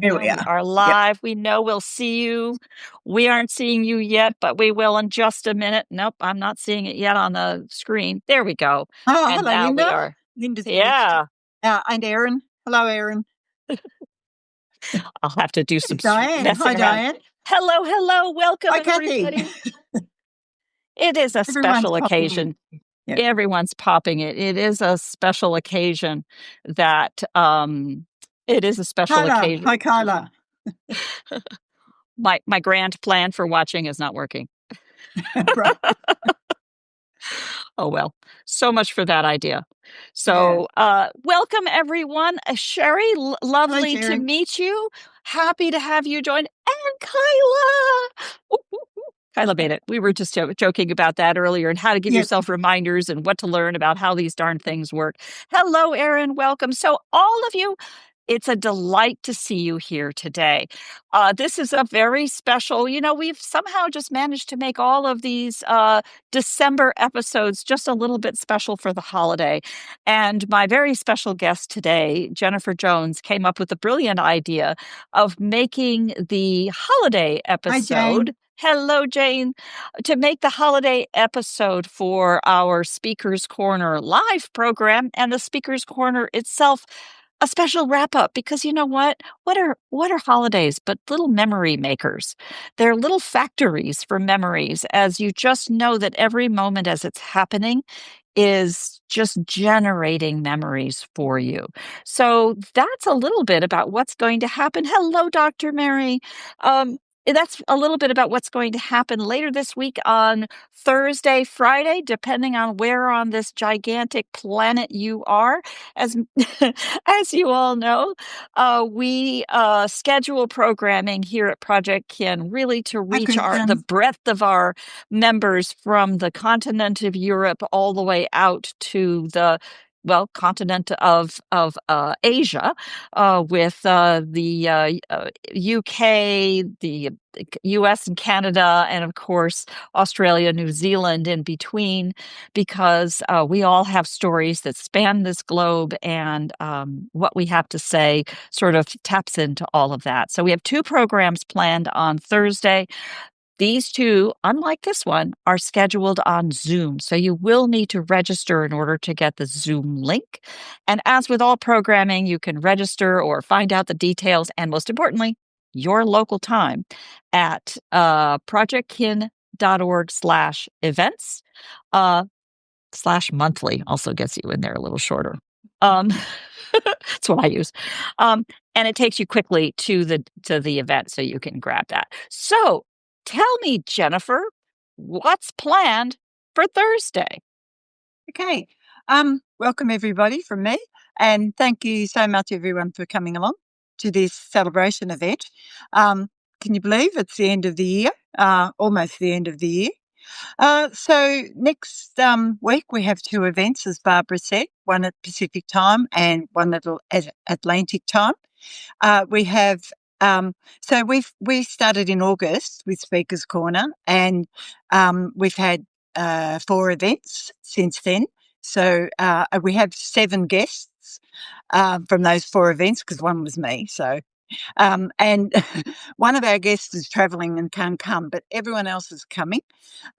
Here And we we are. are live. We know we'll see you. We aren't seeing you yet, but we will in just a minute. Nope, I'm not seeing it yet on the screen. There we go. Oh, And hello, now we Linda. are. Linda's Yeah, and Erin. Hello, Erin. I'll have to do some Diane. Hi, messing around. Diane. Hello, hello. Welcome, Hi, Kathy. everybody. It is a Everyone's special popping occasion. in. Yeah. Everyone's popping it. It is a special occasion that it is a special Kyla. occasion. Hi, Kyla. My grand plan for watching is not working. Right. Oh, well, so much for that idea. Yeah. So, welcome everyone. Sherry, Hello, lovely to Sherry. meet you. Happy to have you join. And Kyla. Ooh, ooh, ooh. Kyla made it. We were just joking about that earlier and how to give Yep. yourself reminders and what to learn about how these darn things work. Hello, Erin. Welcome. So, all of you, it's a delight to see you here today. This is a very special, we've somehow just managed to make all of these December episodes just a little bit special for the holiday. And my very special guest today, Jennifer Jones, came up with a brilliant idea of making the holiday Hi, episode. Jane. Hello, Jane. To make the holiday episode for our Speaker's Corner live program and the Speaker's Corner itself a special wrap up because you know what? What are holidays but little memory makers? They're little factories for memories, as you just know that every moment as it's happening is just generating memories for you. So that's a little bit about what's going to happen. Hello, Dr. Mary. That's a little bit about what's going to happen later this week on Thursday, Friday, depending on where on this gigantic planet you are. As as you all know, we schedule programming here at Projectkin really to Hi, reach the Kristen. breadth of our members from the continent of Europe all the way out to the continent of Asia, with the UK, the US and Canada, and of course Australia, New Zealand in between, because we all have stories that span this globe, and what we have to say sort of taps into all of that. So we have two programs planned on Thursday. These two, unlike this one, are scheduled on Zoom. So you will need to register in order to get the Zoom link. And as with all programming, you can register or find out the details and, most importantly, your local time at projectkin.org/events. /monthly also gets you in there a little shorter. That's what I use. And it takes you quickly to the event, so you can grab that. So tell me, Jennifer, what's planned for Thursday? Okay. Welcome everybody from me, and thank you so much everyone for coming along to this celebration event. Can you believe it's the end of the year? Almost the end of the year. So next week we have two events, as Barbara said, one at Pacific time and one at Atlantic time. We have so we started in August with Speakers Corner, and we've had 4 events since then. So we have 7 guests from those 4 events because one was me. So and one of our guests is travelling and can't come, but everyone else is coming.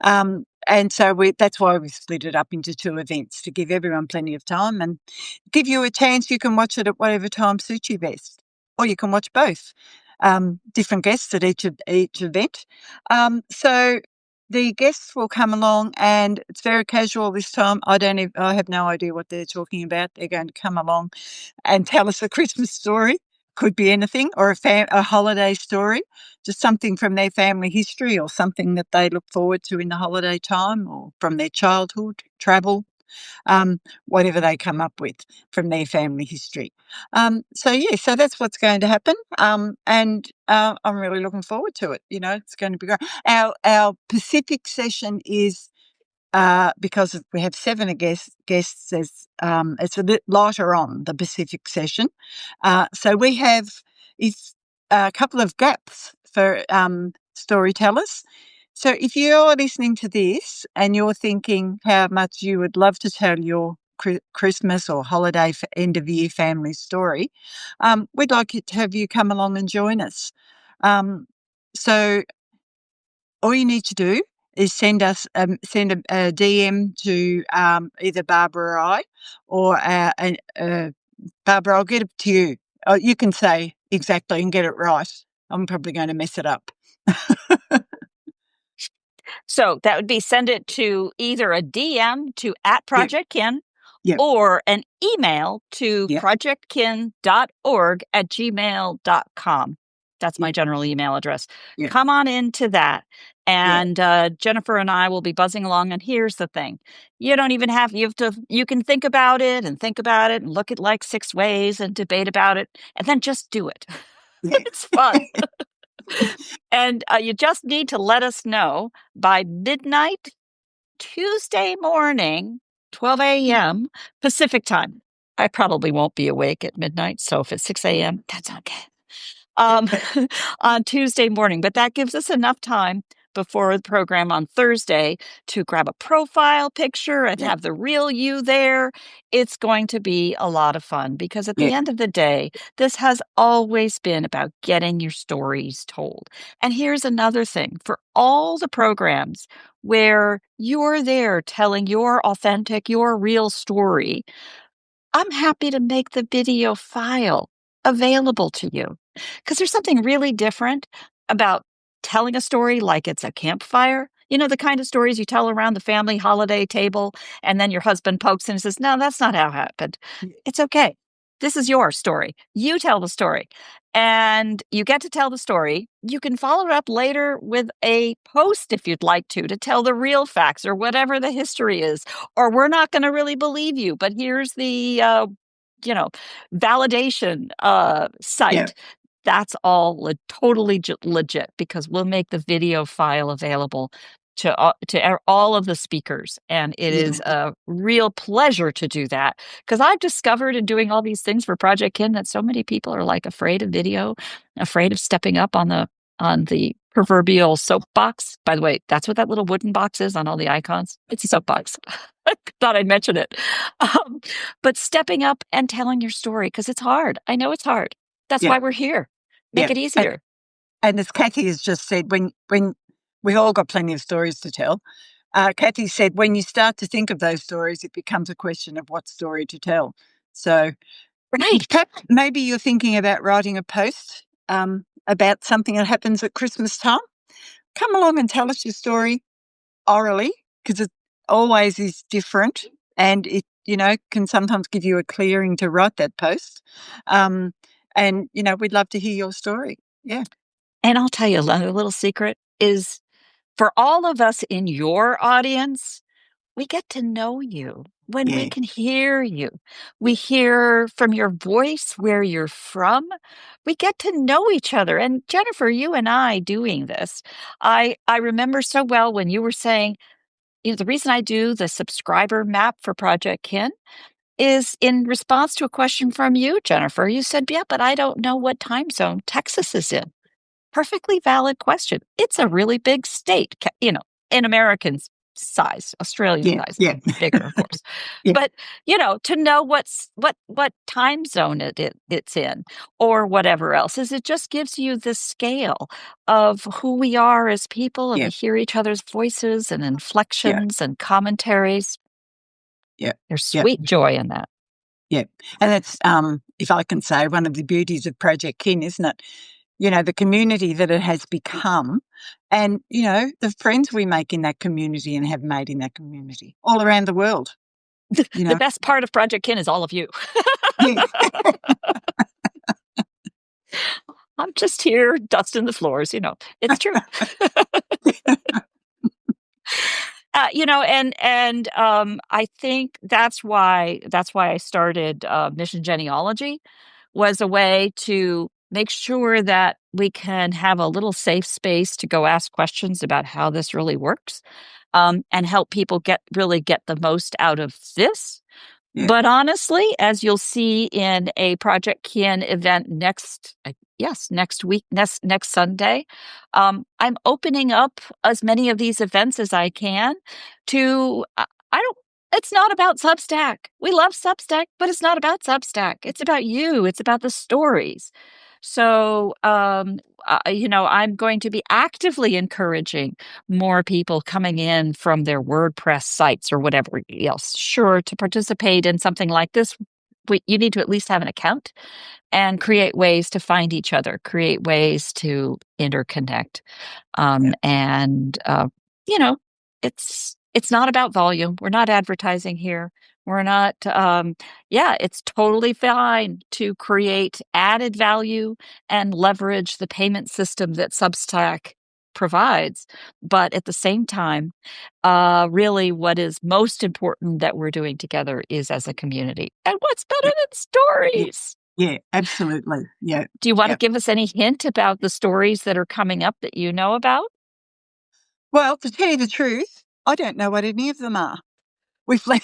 And so that's why we split it up into 2 events, to give everyone plenty of time and give you a chance. You can watch it at whatever time suits you best, or you can watch both. Different guests at each event. So the guests will come along, and it's very casual this time. I have no idea what they're talking about. They're going to come along and tell us a Christmas story. Could be anything, or a holiday story, just something from their family history, or something that they look forward to in the holiday time, or from their childhood, travel, whatever they come up with from their family history. So that's what's going to happen, and I'm really looking forward to it. It's going to be great. Our Pacific session is, because we have 7 guests, it's a bit lighter on the Pacific session. So we have a couple of gaps for storytellers. So if you're listening to this and you're thinking how much you would love to tell your Christmas or holiday end of year family story, we'd like to have you come along and join us. So all you need to do is send a DM to either Barbara or I, or Barbara. I'll get it to you. You can say exactly and get it right. I'm probably going to mess it up. So that would be send it to either a DM to Yep. @Projectkin Yep. or an email to Yep. projectkin.org@gmail.com. That's my Yep. general email address. Yep. Come on into that. Yeah. And Jennifer and I will be buzzing along. And here's the thing. You can think about it and look at like 6 ways and debate about it and then just do it. Yeah. It's fun. And you just need to let us know by midnight Tuesday morning, 12 a.m. Pacific time. I probably won't be awake at midnight, so if it's 6 a.m., that's okay. Um, on Tuesday morning, but that gives us enough time before the program on Thursday to grab a profile picture and Yeah. have the real you there. It's going to be a lot of fun because at the Yeah. end of the day, this has always been about getting your stories told. And here's another thing for all the programs where you're there telling your authentic, your real story, I'm happy to make the video file available to you because there's something really different about telling a story like it's a campfire. You know, the kind of stories you tell around the family holiday table, and then your husband pokes in and says, "No, that's not how it happened." It's okay. This is your story. You tell the story. And you get to tell the story. You can follow it up later with a post if you'd like to tell the real facts or whatever the history is, or we're not going to really believe you, but here's the you know validation Yeah. site. That's all totally legit because we'll make the video file available to all of the speakers, and it Yeah. is a real pleasure to do that because I've discovered in doing all these things for Project Kin that so many people are like afraid of video, afraid of stepping up on the proverbial soapbox. By the way, that's what that little wooden box is on all the icons. It's a soapbox. I thought I'd mention it. Um, but stepping up and telling your story because it's hard. I know it's hard. That's Yeah. why we're here. Make Yeah. it easier. And as Kathy has just said, when we all got plenty of stories to tell, Kathy said when you start to think of those stories, it becomes a question of what story to tell. So Right. perhaps maybe you're thinking about writing a post about something that happens at Christmas time. Come along and tell us your story orally because it always is different, and it can sometimes give you a clearing to write that post. And we'd love to hear your story. Yeah. And I'll tell you a little secret is for all of us in your audience, we get to know you when we Yeah. can hear you. We Yeah. hear from your voice where you're from. We get to know each other. And Jennifer, you and I doing this, I remember so well when you were saying, the reason I do the subscriber map for Project Kin is in response to a question from you, Jennifer. You said, yeah, but I don't know what time zone Texas is in. Perfectly valid question. It's a really big state, in American size. Australian Yeah. size Yeah. is bigger, of course. Yeah. But, to know what time zone it's in or whatever else is it just gives you the scale of who we are as people, and Yeah. we hear each other's voices and Yeah. inflections and commentaries. Yeah. There's Yeah. sweet joy in that. Yeah. And that's, if I can say, one of the beauties of Project Kin, isn't it? The community that it has become, and, the friends we make in that community and have made in that community all around the world, you The know. best part of Project Kin is all of you. Yeah. I'm just here dusting the floors, it's true. I think that's why I started Mission Genealogy was a way to make sure that we can have a little safe space to go ask questions about how this really works, and help people really get the most out of this. Yeah. But honestly, as you'll see in a Project Kin event next week, next Sunday, I'm opening up as many of these events as I can to. I don't. It's not about Substack. We love Substack, but it's not about Substack. It's about you. It's about the stories. So, I'm going to be actively encouraging more people coming in from their WordPress sites or whatever else. Sure, to participate in something like this, you need to at least have an account and create ways to find each other, create ways to interconnect. Yeah, And you know, it's not about volume. We're not advertising here. We're not. Yeah, it's totally fine to create added value and leverage the payment system that Substack provides, but at the same time, really, what is most important that we're doing together is as a community. And what's better yeah, than yeah, stories? yeah, absolutely. Yeah, Do you want to yeah. give us any hint about the stories that are coming up that you know about? Well, to tell you the truth, I don't know what any of them are. We've le-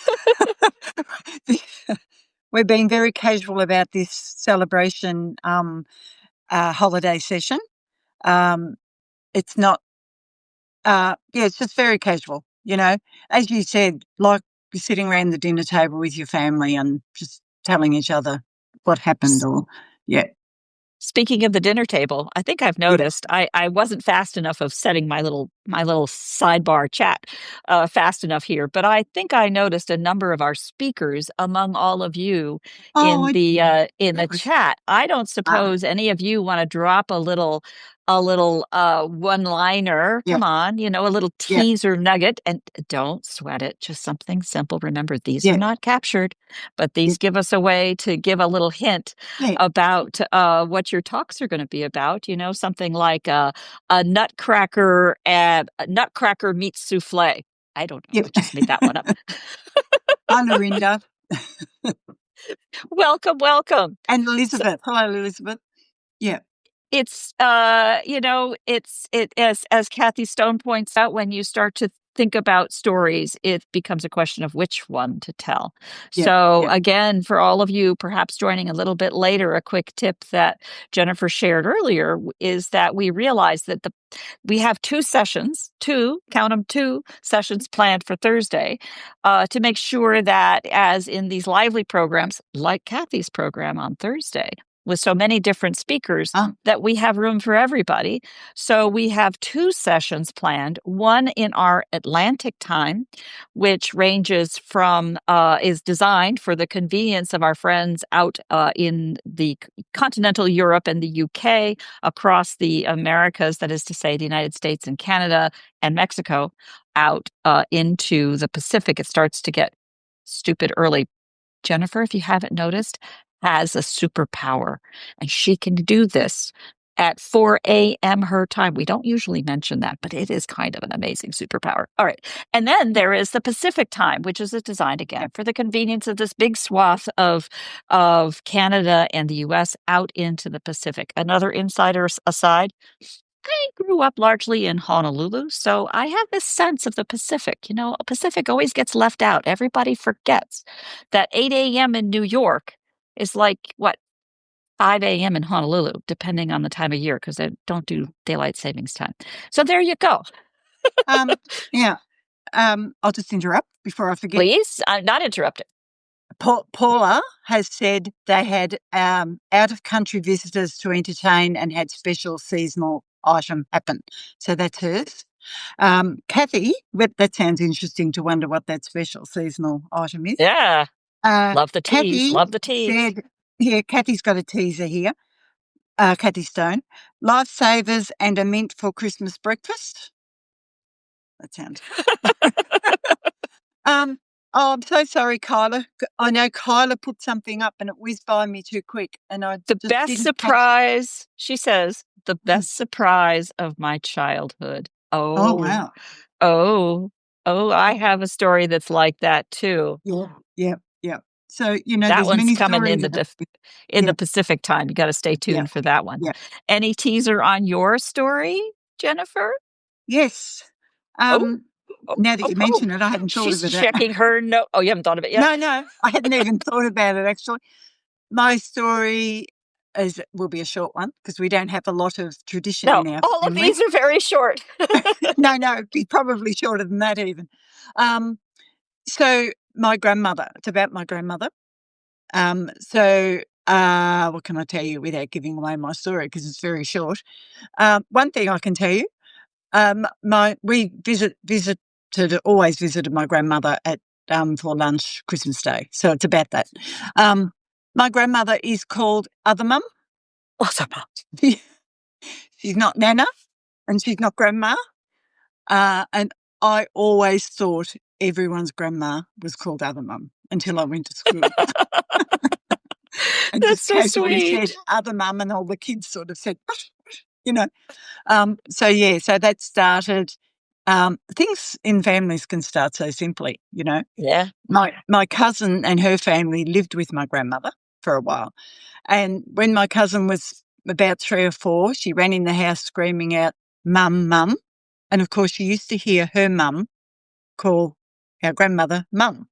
we're being very casual about this celebration holiday session. Um, it's not, yeah, it's just very casual. As you said, like you're sitting around the dinner table with your family and just telling each other what happened, or yeah, Speaking of the dinner table, I think I've yeah. noticed I wasn't fast enough of setting my little sidebar chat fast enough here, but I think I noticed a number of our speakers among all of you Oh, in the gosh. chat. I don't Ah, suppose any of you want to drop a little one liner. yeah, Come on, a little yeah, teaser nugget, and don't sweat it. Just something simple. Remember, these are yeah, not captured, but yeah, these give us a way to give a little hint yeah, about what your talks are going to be about. Something like a nutcracker meets souffle. I don't know. yeah. I just made that one up. Hi, Lorinda Welcome, welcome. and So, Elizabeth. Hello, Elizabeth. Yeah, it's as Kathy Stone points out, when you start to think about stories, it becomes a question of which one to tell. yeah, So yeah. again, for all of you perhaps joining a little bit later, a quick tip that Jennifer shared earlier is that we realize that we have count them, two sessions planned for Thursday, to make sure that, as in these lively programs like Kathy's program on Thursday with so many different speakers, Ah, that we have room for everybody. So we have two sessions planned, one in our Atlantic time, which is designed for the convenience of our friends out in the continental Europe and the UK, across the Americas, that is to say, the United States and Canada and Mexico, out into the Pacific. It starts to get stupid early. Jennifer, if you haven't noticed, has a superpower, and she can do this at 4 a.m. her time. We don't usually mention that, but it is kind of an amazing superpower. All right. And then there is the Pacific time, which is designed yeah. again for the convenience of this big swath of Canada and the US out into the Pacific. Another insider aside, I grew up largely in Honolulu, so I have this sense of the Pacific. Pacific always gets left out. Everybody forgets that 8 a.m. in New York is like, what, 5 a.m. in Honolulu, depending on the time of year, because they don't do daylight savings time. So there you go. Um, yeah. I'll just interrupt before I forget. Please, I'm not interrupted. Paula has said they had out of country visitors to entertain and had special seasonal item happen. So that's hers. Kathy, but that sounds interesting to wonder what that special seasonal item is. Yeah. Uh, Love the tease. Kathy Love the tease. said, yeah, Kathy's got a teaser here. Kathy Stone, lifesavers and a mint for Christmas breakfast. That sounds. Um, oh, I'm so sorry, Kyla. I know Kyla put something up and it whizzed by me too quick, and I The just best didn't catch it. surprise, she says, the best surprise of my childhood. Oh, Oh, wow. oh, oh, I have a story that's like that too. Yeah, yeah, yeah. So, That there's one's many coming stories about in the yeah, Pacific time. You got to stay yeah, tuned for that one. yeah. Any teaser on your story, Jennifer? Yes. Oh, Um, oh, Now that oh, you oh. mention it, I hadn't thought She's of it. checking her note. Oh, you haven't thought of it yet? No, no, I hadn't even thought about it actually. My story will be a short one because we don't have a lot of tradition No, in our all of family. these are very short. No, no, it'd be probably shorter than that even. Um, so my grandmother. It's about my grandmother. What can I tell you without giving away my story because it's very short? One thing I can tell you, we always visited my grandmother at for lunch Christmas Day. So it's about that. My grandmother is called Other Mum. Other Mum. She's not Nana and she's not Grandma. And I always thought everyone's grandma was called Other Mum until I went to school. And That's just so casually said sweet. Other Mum, and all the kids sort of said, you know. So that started. Things in families can start so simply, you know. Yeah. My cousin and her family lived with my grandmother for a while. And when my cousin was about 3 or 4, she ran in the house screaming out, "Mum, Mum." And of course, she used to hear her mum call our grandmother Mum.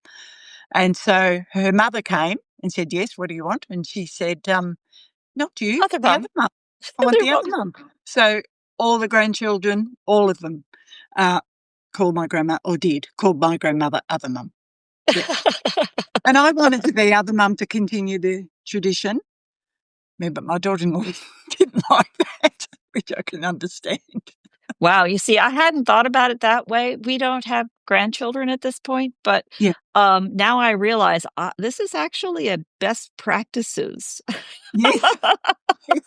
And so her mother came and said, "Yes, what do you want?" And she said, "Not you, Other the other Mum. mum. I want Other the other Mum. mum." So all the grandchildren, all of them, called my grandma, or did, called my grandmother Other Mum. Yeah. And I wanted to be Other Mum to continue the tradition. Yeah, but my daughter-in-law didn't like that, which I can understand. Wow, you see, I hadn't thought about it that way. We don't have grandchildren at this point, but, Yeah. now I realize, this is actually a best practices. Yes. Yes.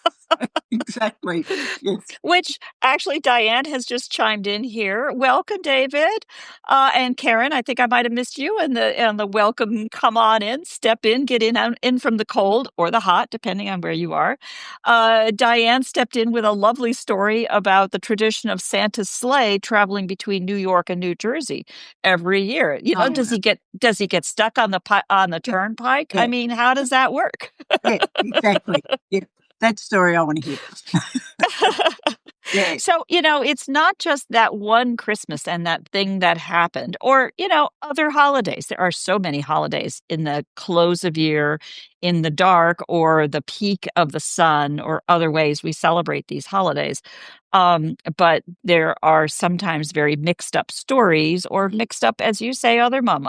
Exactly. Yes. Which actually Diane has just chimed in here. Welcome, David. And Karen, I think I might have missed you and the welcome. Come on in, step in, get in from the cold or the hot, depending on where you are. Diane stepped in with a lovely story about the tradition of Santa's sleigh traveling between New York and New Jersey every year. You know, Oh, does he get stuck on the yeah. turnpike? I Yeah. mean, how does that work? Yeah. Exactly. Yeah. That story I want to hear. Yeah. So, it's not just that one Christmas and that thing that happened, or, other holidays. There are so many holidays in the close of year, in the dark, or the peak of the sun, or other ways we celebrate these holidays. But there are sometimes very mixed up stories, or mixed up, as you say, Other Mom,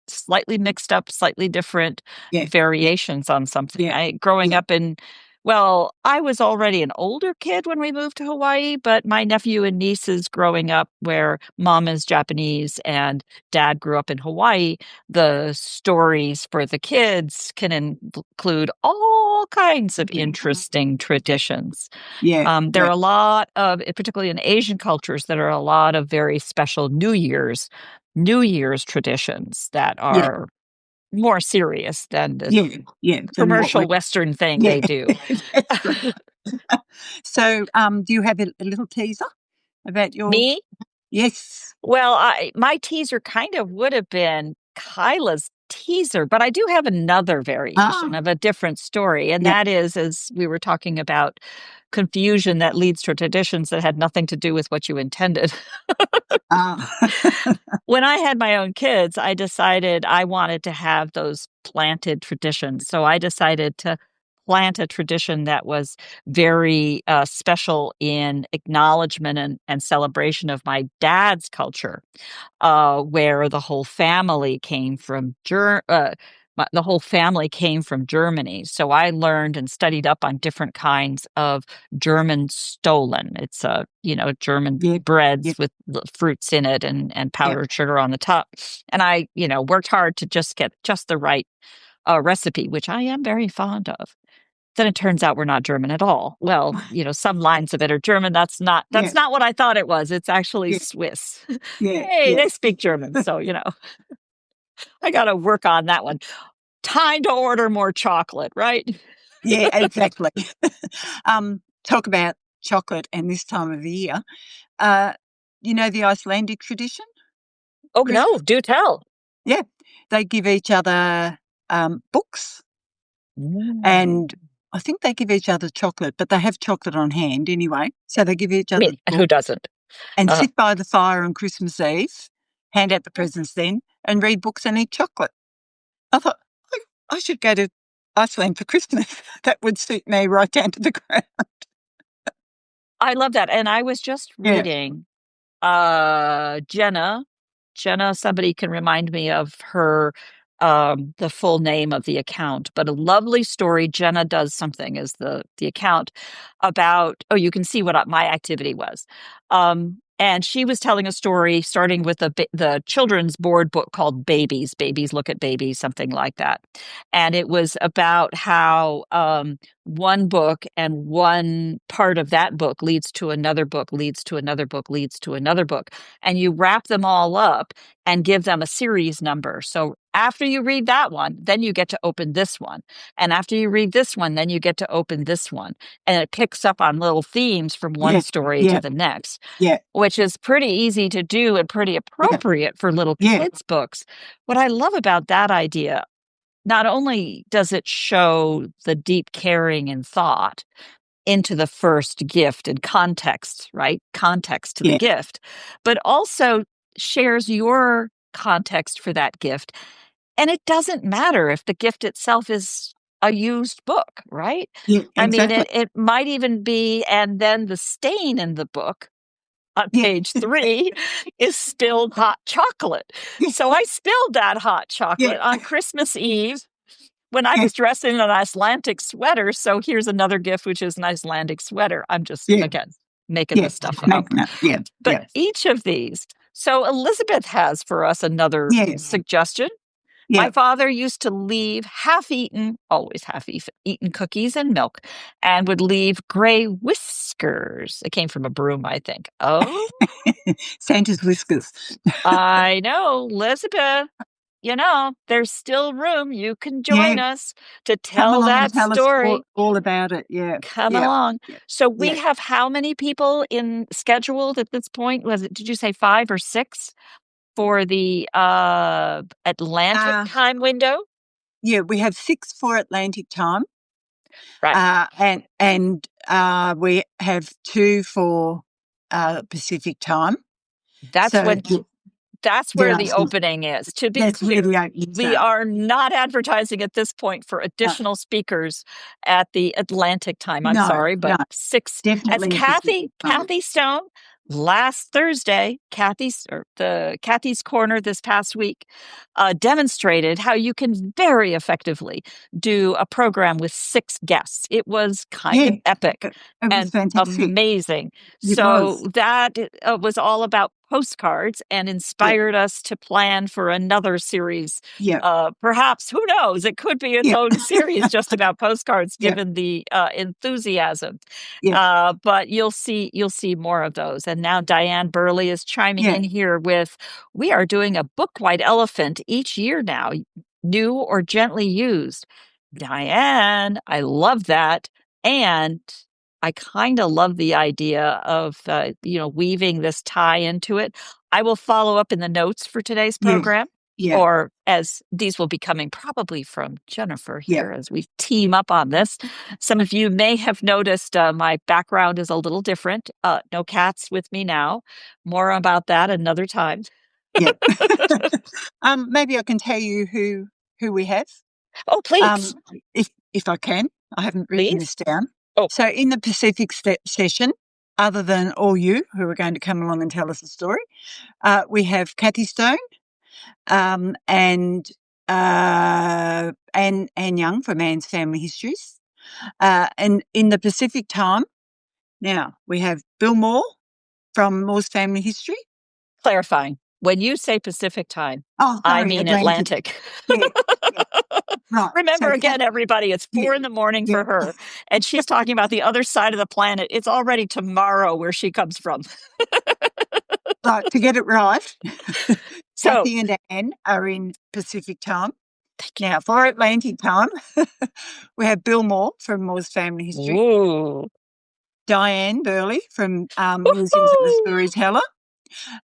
slightly mixed up, slightly different Yeah. variations on something. Yeah. Growing Yeah. up well, I was already an older kid when we moved to Hawaii, but my nephew and nieces growing up where mom is Japanese and dad grew up in Hawaii, the stories for the kids can include all kinds of Yeah. interesting traditions. Yeah. There are Yeah. a lot of, particularly in Asian cultures, that are a lot of very special New Year's traditions that Yeah. are more serious than the Yeah. Yeah. Then what we commercial Western thing Yeah. they do. That's right. So, do you have a little teaser about your Me? Yes. Well, my teaser kind of would have been Kyla's teaser, but I do have another Ah, variation of a different story, and yeah. that is, as we were talking about confusion that leads to traditions that had nothing to do with what you intended. Ah. When I had my own kids, I decided I wanted to have those planted traditions. So I decided to plant a tradition that was very special in acknowledgement and celebration of my dad's culture, where the whole family came from Germany. So I learned and studied up on different kinds of German Stollen. It's German Yeah. Yeah. breads with fruits in it and Yeah. powdered sugar on the top. And I, worked hard to just get just the right recipe, which I am very fond of. Then it turns out we're not German at all. Well, some lines of it are German. That's not Yeah. that's not what I thought it was. It's actually Yeah. Swiss. Yeah. Hey, Yeah. they speak German, so I got to work on that one. Time to order more chocolate, right? Yeah, exactly. Talk about chocolate and this time of the year. Uh, the Icelandic tradition, Oh no, Christmas? do tell. Yeah. They give each other, books, Mm. and I think they give each other chocolate, but they have chocolate on hand anyway. So they give each I mean, other who books doesn't? and Uh, sit by the fire on Christmas Eve, hand out the presents then, and read books and eat chocolate. I thought, I should go to Iceland for Christmas. That would suit me right down to the ground. I love that. And I was just Yeah. reading Jenna Jenna, somebody can remind me of her, the full name of the account, but a lovely story. Jenna does something is the account about, oh, you can see what my activity was. And she was telling a story starting with the children's board book called Babies. Babies Look at Babies, something like that. And it was about how one book and one part of that book leads to another book, leads to another book, leads to another book. And you wrap them all up and give them a series number. So after you read that one, then you get to open this one. And after you read this one, then you get to open this one. And it picks up on little themes from one Yeah. story to Yeah. the next, Yeah. which is pretty easy to do and pretty Yeah. appropriate for little Yeah. kids' books. What I love about that idea, not only does it show the deep caring and thought into the first gift and context, right? Context to the Yeah. gift, but also shares your context for that gift. And it doesn't matter if the gift itself is a used book, right? Yeah. I mean, Exactly. it might even be, and then the stain in the book on Yeah. page 3 is spilled hot chocolate. Yeah. So I spilled that hot Yeah. chocolate on Christmas Eve when I Yeah. was dressed in an Icelandic sweater. So here's another gift, which is an Icelandic sweater. I'm just, Yeah. again, making Yeah. this stuff Make up. that. Yeah. But Yeah. each of these, so Elizabeth has for us another Yeah. suggestion. My Yeah. father used to leave half eaten, always half eaten cookies and milk, and would leave gray whiskers. It came from a broom, I think. Oh, Santa's whiskers. I know, Elizabeth. There's still room. You can Yeah. join us to Come tell along and that tell us story. all about it. Yeah. Come Yeah. along. Yeah. So we Yeah. have how many people in scheduled at this point? Was it, did you say 5 or 6 for the Atlantic Uh, time window? yeah. We have 6 for Atlantic time. Right. And we have 2 for Pacific time. That's So when that's there where are the some, opening is. To be that's where clear, the openings we are. are not advertising at this point for No, additional speakers at the Atlantic time. I'm no, sorry, no, but 6 as definitely a Pacific time. Kathy Stone last Thursday, Kathy's Corner this past week demonstrated how you can very effectively do a program with 6 guests. It was kind Yeah, of epic it was and fantastic. amazing. It So was. that was all about postcards and Yeah, inspired us to plan for another series. yeah, Perhaps, who knows? It could be its yeah, own series just about postcards, yeah, given the enthusiasm. yeah, But you'll see more of those. And now Diane Burley is chiming yeah, in here with, we are doing a book white elephant each year now, new or gently used. Diane, I love that. And I kind of love the idea of, weaving this tie into it. I will follow up in the notes for today's yeah, program, yeah, or as these will be coming probably from Jennifer yeah, here as we team up on this. Some of you may have noticed my background is a little different. No cats with me now. More about that another time. yeah. Maybe I can tell you who we have. Oh, please, Um, if I can, I haven't written please. this down. Oh, So in the Pacific session, other than all you who are going to come along and tell us a story, we have Kathy Stone, and Anne Young from Anne's Family Histories. And in the Pacific time, now we have Bill Moore from Moore's Family History. clarifying. When you say Pacific time, Oh, I sorry, mean Atlantic. Atlantic. Yeah, yeah, right. Remember So again, everybody, it's yeah, 4 in the morning yeah. for her, and she's talking about the other side of the planet. It's already tomorrow where she comes from. Right, to get it right, So, Kathy and Anne are in Pacific time. thank Now, for Atlantic time, we have Bill Moore from Moore's Family you. History, Ooh. Diane Burley from Musings of the Woo-hoo! Storyteller.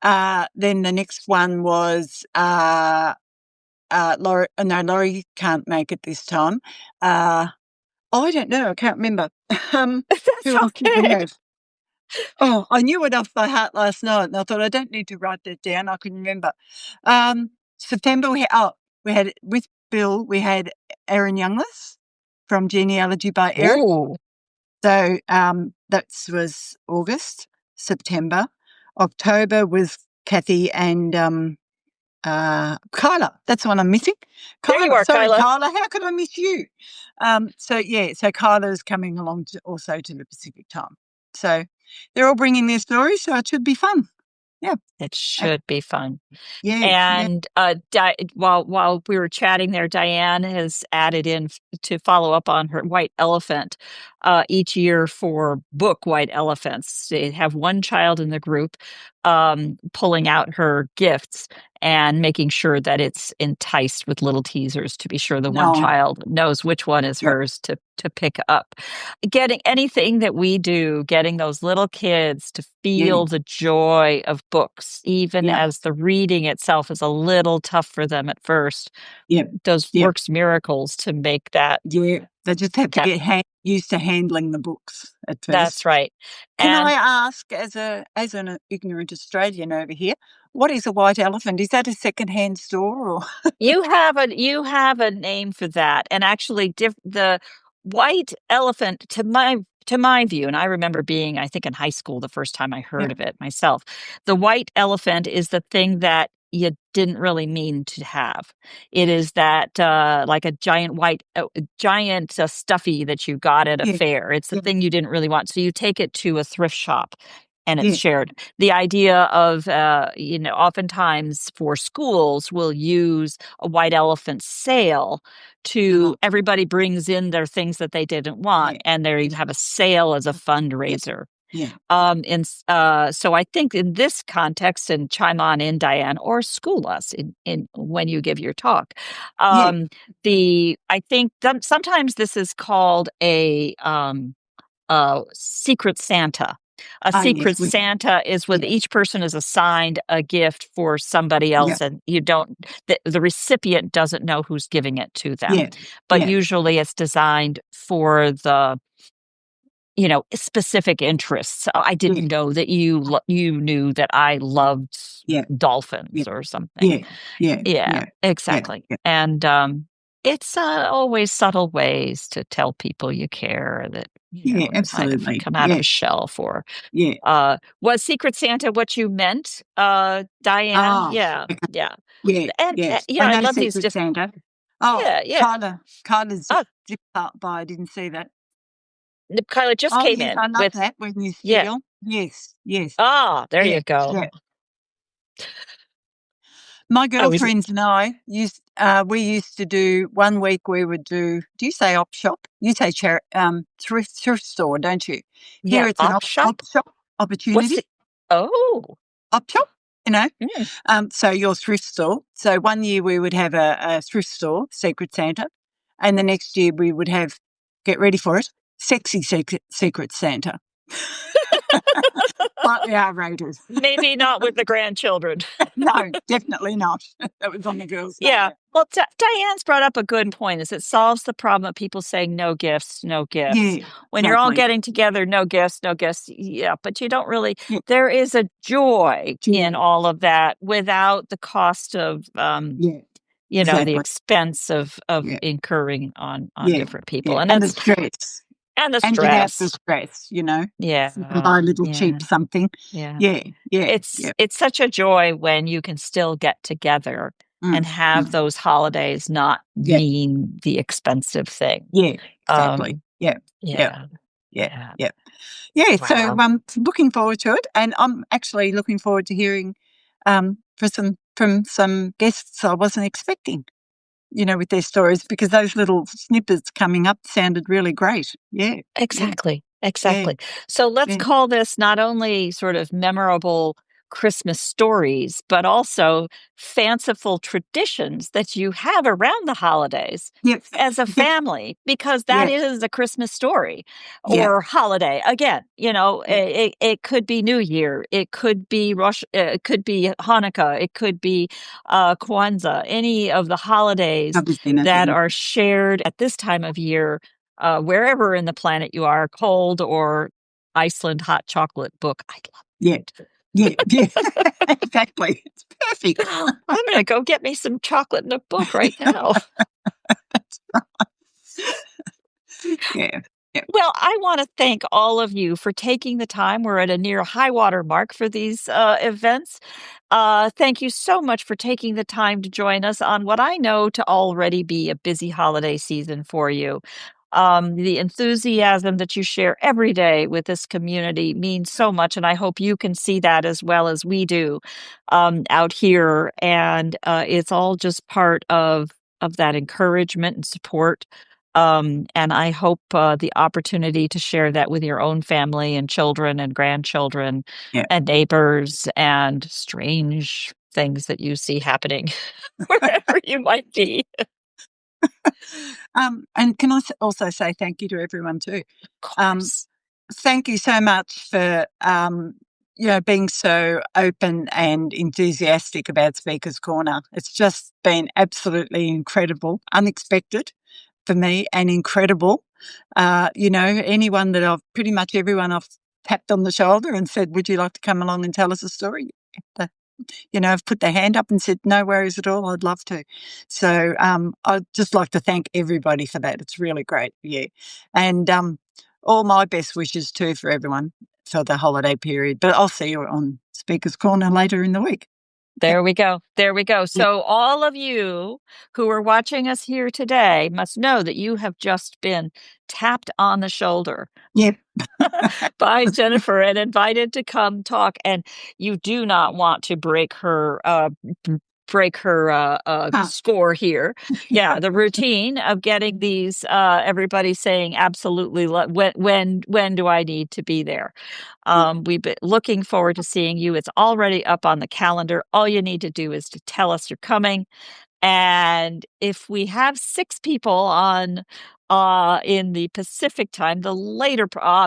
Then the next one was Laurie. No, Laurie can't make it this time. I don't know. I can't remember. That's Who else did we okay. have? Oh, I knew it off by heart last night, and I thought I don't need to write that down. I can remember. September we had with Bill. We had Erin Youngless from Genealogy by Erin. Ooh. So that was August. September, October was Kathy and Kyla, that's the one I'm missing. There you Kyla, are, sorry, Kyla. Kyla, how could I miss you? So Kyla is coming along also to the Pacific time. So they're all bringing their stories, so it should be fun. Yeah, It uh, should be fun. yeah, yeah. And while we were chatting there, Diane has added in to follow up on her white elephant each year for book white elephants. They have one child in the group pulling out her gifts and making sure that it's enticed with little teasers to be sure the one No, child knows which one is yeah, hers to pick up. Getting anything that we do, getting those little kids to yeah, feel the joy of books, even yeah, as the reading itself is a little tough for them at first, yeah, does yeah, works miracles to make that. yeah. They just have to Ca- get used to handling the books at that's first. right. Can I And ask, as an ignorant Australian over here, what is a white elephant? Is that a second-hand store or? you have a name for that. And actually the white elephant to my view, and I remember being, I think, in high school the first time I heard Yeah, of it myself. The white elephant is the thing that you didn't really mean to have. It is that like a giant giant stuffy that you got at a yeah, fair. It's the yeah, thing you didn't really want. So you take it to a thrift shop and it's yeah, shared. The idea of, oftentimes for schools will use a white elephant sale uh-huh, to everybody brings in their things that they didn't want, yeah, and they yeah, have a sale as a yeah, fundraiser. yeah, So I think in this context, and chime on in, Diane, or school us in when you give your talk. yeah. I think sometimes this is called a secret Santa. A Ah, yes, secret Santa is when yeah, each person is assigned a gift for somebody yeah, else, and the recipient doesn't know who's giving it to them. yeah, But yeah, usually it's designed for the specific interests. So I yeah, didn't know that you knew that I loved yeah, dolphins yeah, or something. yeah, yeah, Yeah, yeah, yeah, exactly. yeah, And it's always subtle ways to tell people you care that yeah, kind of absolutely. come out of Yeah, a shell for. yeah. Was Secret Santa what you meant, Diane? Oh, Yeah, okay. yeah. Yeah, And yes. I I know love these Secret different. Santa. Oh, Yeah, yeah. Kyla's Oh, zipped up by. I didn't see that. Kyla just Oh, came yes, in I love with. that when you Yeah. steal. Yes, yes. There Yeah, you go. yeah. My I was. girlfriends and I we used to do one week we would do you say op shop? You say thrift store, don't you? Yeah, Here it's an op shop. op shop What's opportunity, the? Oh. op shop, you know. Mm. So your thrift store. So one year we would have a thrift store, Secret Santa, and the next year we would have, get ready for it, sexy Secret Santa. Slightly outrageous. Maybe not with the grandchildren. No, definitely not. That was on the girls' night Yeah. out. Well, Diane's brought up a good point. Is it solves the problem of people saying no gifts, no gifts. Yeah, When you're all exactly. getting together, no gifts, no gifts. Yeah, but you don't really. Yeah, There is a joy in joy. all of that without the cost of, Yeah, the exactly. expense of Yeah, incurring on yeah, different people, yeah. and And the that's stress. and the And without the stress. stress, you know. You can Yeah, buy a little yeah, cheap something. yeah. Yeah, yeah, It's yeah. it's such a joy when you can still get together Mm, and have mm, those holidays not yeah, mean the expensive thing. yeah, exactly. Um, Yeah, yeah, yeah, yeah, yeah. yeah. Yeah, so Wow. looking forward to it, and I'm actually looking forward to hearing from some guests I wasn't expecting, with their stories, because those little snippets coming up sounded really great. Yeah, yeah, Exactly, yeah, exactly. So let's yeah, call this not only sort of memorable Christmas stories, but also fanciful traditions that you have around the holidays yep, as a yep, family, because that yeah, is a Christmas story yeah, or holiday. Again, yeah. it could be New Year, it could be it could be Hanukkah, it could be Kwanzaa, any of the holidays Covers that anything. are shared at this time of year wherever in the planet you are, cold or Iceland hot chocolate book. I Yeah, yeah, yeah. Exactly. It's perfect. love. I'm going to go get me some chocolate in a book right now. Yeah. Yeah. Well, I want to thank all of you for taking the time. We're at a near high water mark for these events. Thank you so much for taking the time to join us on what I know to already be a busy holiday season for you. The enthusiasm that you share every day with this community means so much, and I hope you can see that as well as we do out here. And it's all just part of that encouragement and support. And I hope the opportunity to share that with your own family and children and grandchildren Yeah. and neighbors and strange things that you see happening wherever you might be. And can I also say thank you to everyone too? Of Um, course. Thank you so much for being so open and enthusiastic about Speaker's Corner. It's just been absolutely incredible, unexpected for me, and incredible. Anyone that pretty much everyone I've tapped on the shoulder and said, "Would you like to come along and tell us a story?" Have put their hand up and said, "No worries at all, I'd love to." So I'd just like to thank everybody for that. It's really great. Yeah. And all my best wishes too for everyone for the holiday period. But I'll see you on Speaker's Corner later in the week. Yeah. There we go. There we go. Yeah. So, all of you who are watching us here today must know that you have just been tapped on the shoulder Yeah. by Jennifer and invited to come talk. And you do not want to b- break her Huh. score here. Yeah, the routine of getting these everybody saying absolutely when do I need to be there? Yeah. We've been looking forward to seeing you. It's already up on the calendar. All you need to do is to tell us you're coming. And if we have 6 people on in the Pacific time, the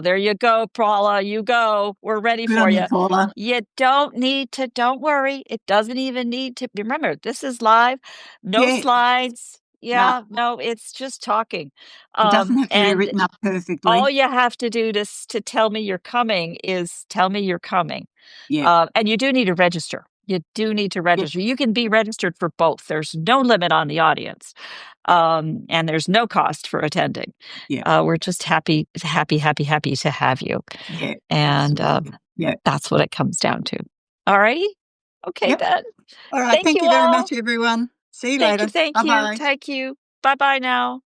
there you go, Paula, you go. We're ready Good for on you, you. Paula. You don't need to, don't worry. It doesn't even need to. Remember, this is live, no Yeah. slides. No, Yeah, no, it's just talking. it doesn't have to be And written up all perfectly. you have to do to tell me you're coming is tell me you're coming. Yeah. And you do need to register. You do need to Yeah. register. You can be registered for both. There's no limit on the audience, Yeah. and there's no cost for attending. Yeah. We're just happy, happy, happy, happy to have you, Yeah. and Absolutely. Yeah. that's what it comes down to. All righty, okay Yep. then. All right. Thank Thank you you very all. much, everyone. See you Thank you, later. thank Bye you, bye. thank you. Bye bye now.